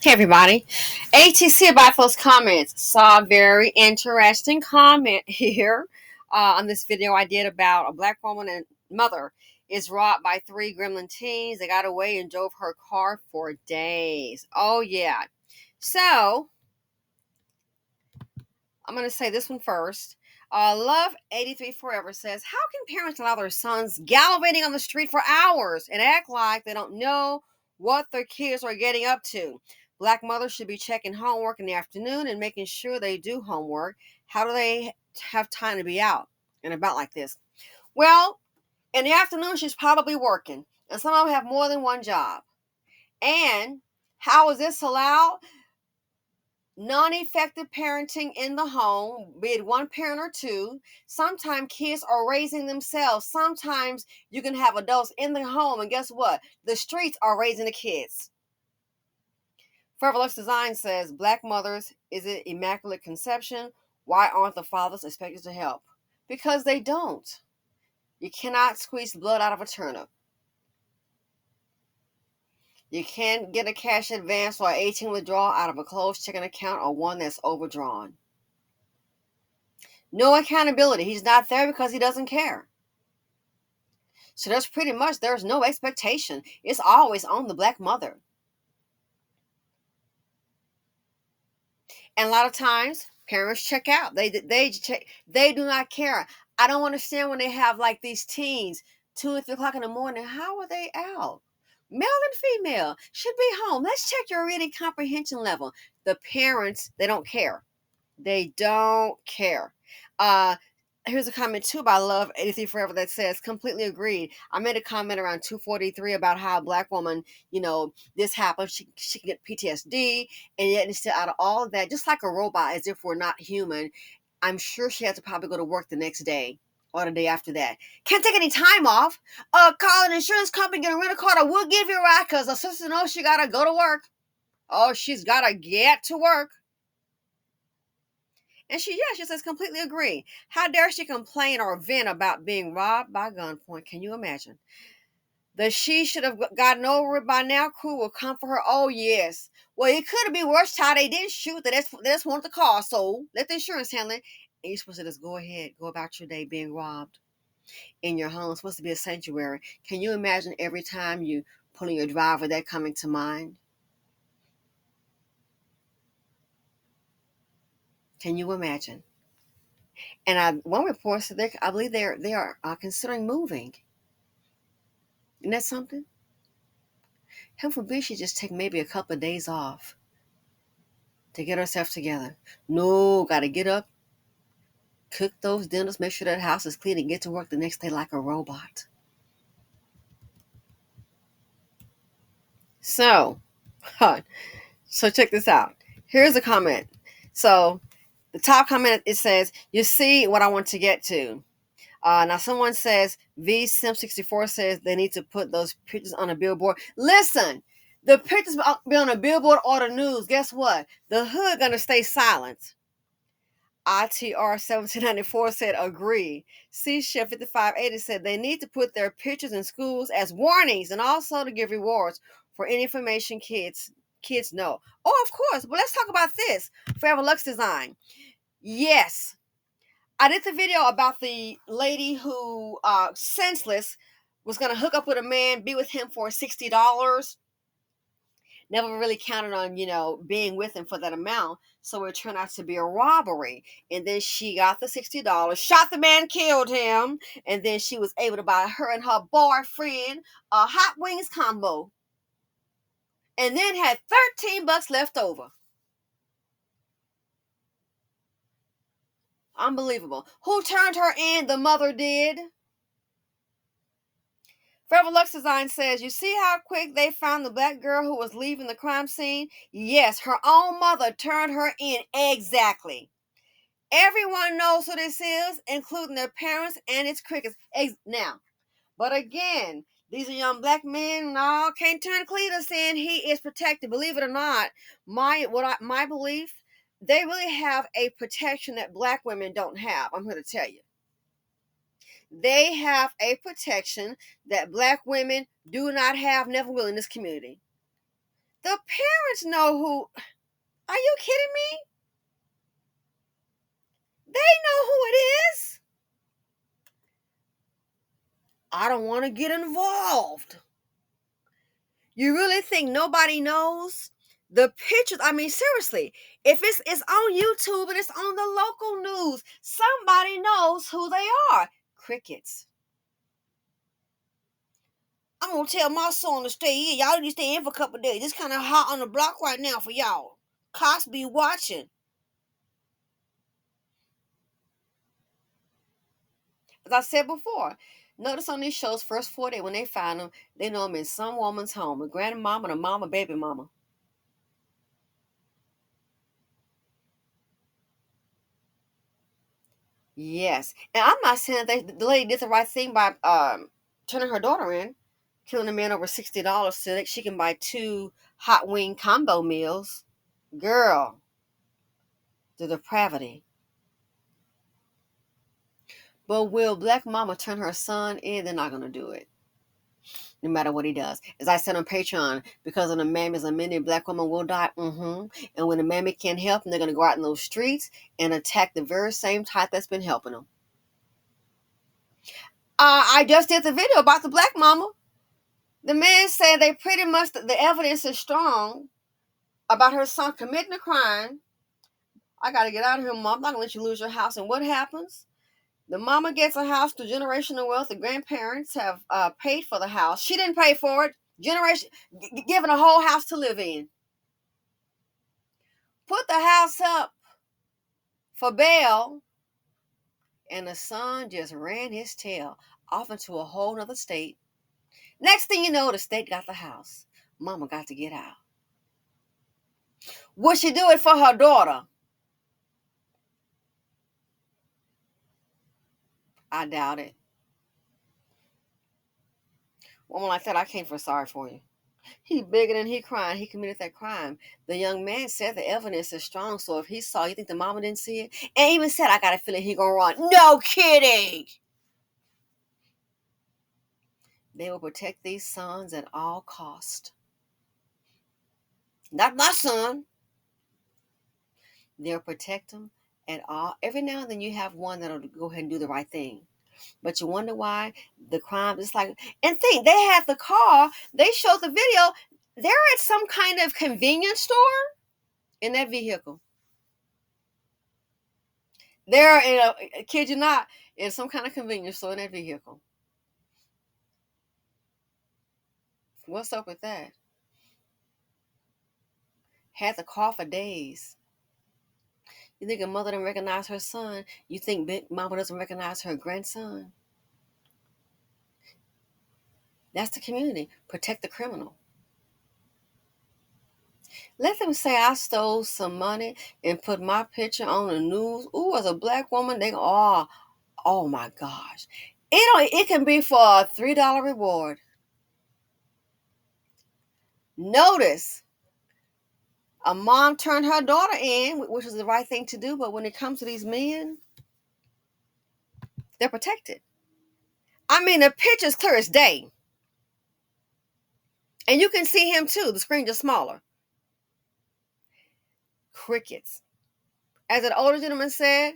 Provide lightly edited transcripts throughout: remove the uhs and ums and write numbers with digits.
Hey everybody. ATC about those comments. Saw a very interesting comment here on this video I did about a black woman and mother is robbed by three gremlin teens. They got away and drove her car for days. Oh yeah. So I'm gonna say this one first. Love 83 Forever says, how can parents allow their sons gallivanting on the street for hours and act like they don't know what their kids are getting up to? Black mothers should be checking homework in the afternoon and making sure they do homework. How do they have time to be out and about like this? Well, in the afternoon, she's probably working, and some of them have more than one job. And how is this allowed? Non-effective parenting in the home, be it one parent or two. Sometimes kids are raising themselves. Sometimes you can have adults in the home, and guess what? The streets are raising the kids. Forever Lux Design says, black mothers, is it immaculate conception? Why aren't the fathers expected to help? Because they don't. You cannot squeeze blood out of a turnip. You can't get a cash advance or 18 withdrawal out of a closed checking account or one that's overdrawn. No accountability. He's not there because he doesn't care. So there's no expectation. It's always on the black mother. And a lot of times parents check out. They do not care. I don't understand when they have like these teens 2 and 3 o'clock in the morning. How are they out? Male and female should be home. Let's check your reading comprehension level. The parents, they don't care. They don't care. Uh, Here's a comment too by Love 83 Forever that says, completely agreed. I made a comment around 243 about how a black woman, this happens. She can get PTSD, and yet instead out of all of that, just like a robot, as if we're not human, I'm sure she has to probably go to work the next day or the day after that. Can't take any time off. Call an insurance company, get a rental car. I will give you a ride because the sister knows she gotta go to work. Oh, she's gotta get to work. And she says, completely agree. How dare she complain or vent about being robbed by gunpoint? Can you imagine? That she should have gotten over it by now. Crew will come for her. Oh, yes. Well, it could have been worse, child. They didn't shoot. They just wanted the car. So let the insurance handle it. And you're supposed to just go ahead, go about your day being robbed in your home. It's supposed to be a sanctuary. Can you imagine every time you pull in your driver that coming to mind? Can you imagine? And one report said I believe they are considering moving. Isn't that something? Heaven forbid she just take maybe a couple of days off to get herself together. No, gotta get up, cook those dinners, make sure that house is clean, and get to work the next day like a robot. So, so check this out. Here's a comment. So the top comment, it says, you see what I want to get to. Now someone says, V Sim 64 says they need to put those pictures on a billboard. Listen, the pictures be on a billboard or the news. Guess what? The hood gonna stay silent. ITR 1794 said agree. C Chef 5580 said they need to put their pictures in schools as warnings and also to give rewards for any information kids know. Oh, of course. But let's talk about this. Forever Lux Design. Yes, I did the video about the lady who, senseless, was going to hook up with a man, be with him for $60. Never really counted on, being with him for that amount. So it turned out to be a robbery. And then she got the $60, shot the man, killed him. And then she was able to buy her and her boyfriend a hot wings combo. And then had $13 left over. Unbelievable. Who turned her in? The mother did. Forever Lux Design says, you see how quick they found the black girl who was leaving the crime scene? Yes, her own mother turned her in. Exactly. Everyone knows who this is, including their parents and its crickets. Now, but again, these are young black men. No, can't turn Cletus in. He is protected. Believe it or not, my belief, they really have a protection that black women don't have. I'm here to tell you. They have a protection that black women do not have, never will in this community. The parents know who. Are you kidding me? They know who it is. I don't want to get involved. You really think nobody knows? The pictures, I mean, seriously, if it's on YouTube and it's on the local news, somebody knows who they are. Crickets. I'm gonna tell my son to stay in. Y'all need to stay in for a couple of days. It's kind of hot on the block right now for y'all. Cops be watching. As I said before, notice on these shows, first 4 days when they find them, they know them in some woman's home, a grandmama, a mama, baby mama. Yes, and I'm not saying that the lady did the right thing by turning her daughter in, killing a man over $60 so that she can buy 2 hot wing combo meals. Girl, the depravity. But will black mama turn her son in? They're not gonna do it, no matter what he does. As I said on Patreon, because of the mammies, a many black women will die. And when the mammy can't help them, they're gonna go out in those streets and attack the very same type that's been helping them. I just did the video about the black mama. The man said they pretty much, the evidence is strong about her son committing a crime. I got to get out of here, mom. I'm not going to let you lose your house. And what happens? The mama gets a house through generational wealth. The grandparents have paid for the house. She didn't pay for it. Given a whole house to live in. Put the house up for bail. And the son just ran his tail off into a whole nother state. Next thing you know, the state got the house. Mama got to get out. Would she do it for her daughter? I doubt it. Woman like that, I can't feel sorry for you. He bigger than he crying. He committed that crime. The young man said the evidence is strong. So if he saw, you think the mama didn't see it? And even said, I got a feeling he gonna run. No kidding. They will protect these sons at all cost. Not my son. They'll protect them at all. Every now and then you have one that'll go ahead and do the right thing. But you wonder why the crime is like, and think they had the car, they showed the video, they're at some kind of convenience store in that vehicle. They're in a, kid you not, in some kind of convenience store in that vehicle. What's up with that? Had the car for days. You think a mother doesn't recognize her son? You think Big Mama doesn't recognize her grandson? That's the community. Protect the criminal. Let them say I stole some money and put my picture on the news. Ooh, as a black woman, they oh my gosh. It can be for a $3 reward. Notice a mom turned her daughter in, which is the right thing to do, but when it comes to these men, they're protected. I mean, the picture's clear as day. And you can see him too. The screen just smaller. Crickets. As an older gentleman said,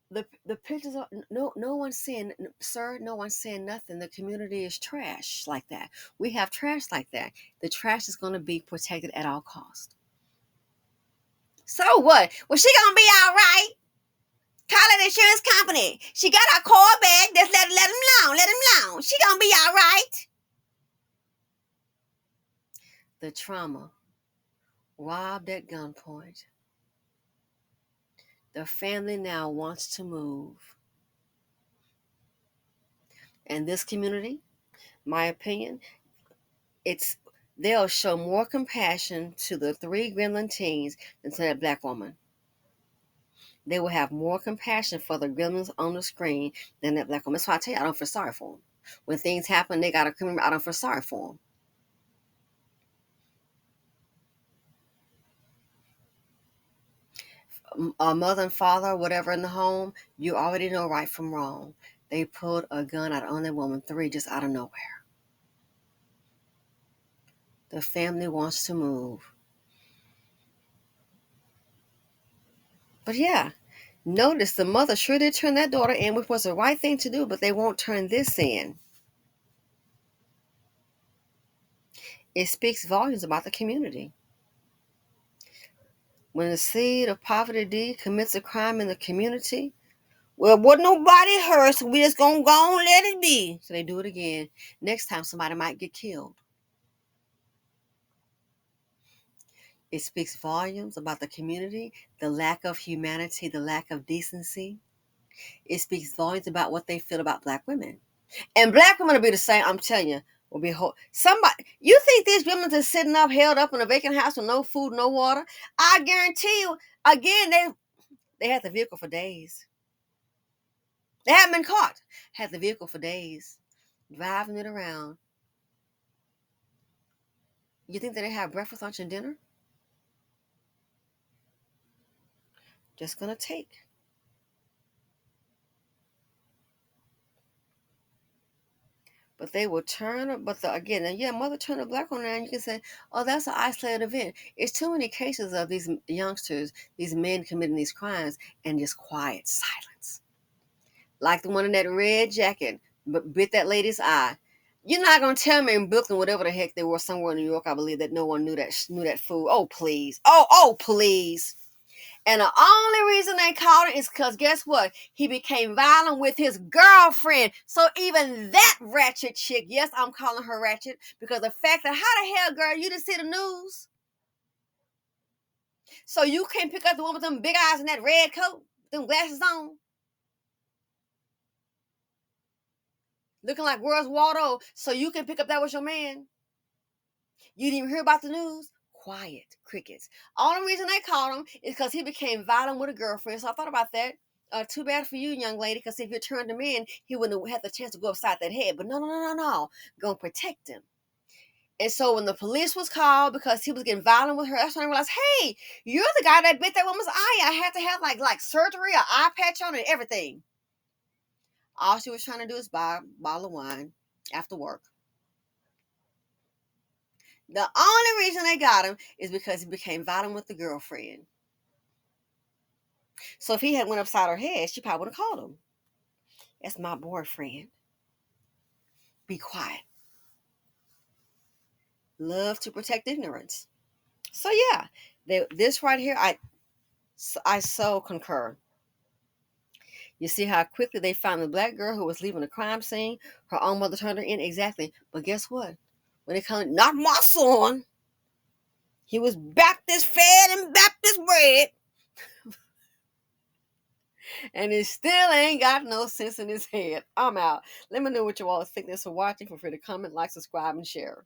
the pictures are no one's saying, sir, no one's saying nothing. The community is trash like that. We have trash like that. The trash is going to be protected at all costs. So what? Well, she gonna be all right. Call an insurance company. She got her car back. Just let him alone. Let him alone. She gonna be all right. The trauma. Robbed at gunpoint. The family now wants to move. And this community, my opinion, they'll show more compassion to the 3 gremlin teens than to that black woman. They will have more compassion for the gremlins on the screen than that black woman. That's why I tell you, I don't feel sorry for them. When things happen, they gotta come. I don't feel sorry for them. A mother and father, whatever in the home, you already know right from wrong. They pulled a gun out on that woman 3 just out of nowhere. The family wants to move. But yeah, notice the mother sure did turn that daughter in, which was the right thing to do, but they won't turn this in. It speaks volumes about the community. When the seed of poverty D commits a crime in the community, well, what nobody hurt, so we just gonna go and let it be. So they do it again. Next time somebody might get killed. It speaks volumes about the community, the lack of humanity, the lack of decency. It speaks volumes about what they feel about black women. And black women will be the same, I'm telling you, will be somebody. You think these women are sitting up, held up in a vacant house with no food, no water? I guarantee you, again, they had the vehicle for days. They haven't been caught. Had the vehicle for days, driving it around. You think that they have breakfast, lunch, and dinner? Just gonna take. But they will turn, but again, and yeah, mother turned a black one around. You can say, oh, that's an isolated event. It's too many cases of these youngsters, these men committing these crimes, and just quiet silence. Like the one in that red jacket, but bit that lady's eye. You're not gonna tell me in Brooklyn, whatever the heck they were, somewhere in New York, I believe, that no one knew that fool. Oh please, oh please. And the only reason they called it is because guess what? He became violent with his girlfriend. So even that ratchet chick, yes, I'm calling her ratchet, because the fact that how the hell, girl, you didn't see the news? So you can't pick up the one with them big eyes and that red coat, them glasses on, looking like Where's Waldo, so you can pick up that was your man? You didn't even hear about the news? Quiet, crickets. Only reason they called him is because he became violent with a girlfriend. So I thought about that. Too bad for you, young lady, because if you turned him in, he wouldn't have had the chance to go upside that head. But no. Gonna protect him. And so when the police was called because he was getting violent with her, that's when I realized, hey, you're the guy that bit that woman's eye. I had to have like surgery, an eye patch on, and everything. All she was trying to do is buy a bottle of wine after work. The only reason they got him is because he became violent with the girlfriend. So if he had went upside her head, she probably would have called him. That's my boyfriend. Be quiet. Love to protect ignorance. So yeah, this right here, I so concur. You see how quickly they found the black girl who was leaving the crime scene. Her own mother turned her in, exactly. But guess what? When they come, not my son. He was Baptist fed and Baptist bred, and he still ain't got no sense in his head. I'm out. Let me know what you all think. Thanks for watching. Feel free to comment, like, subscribe, and share.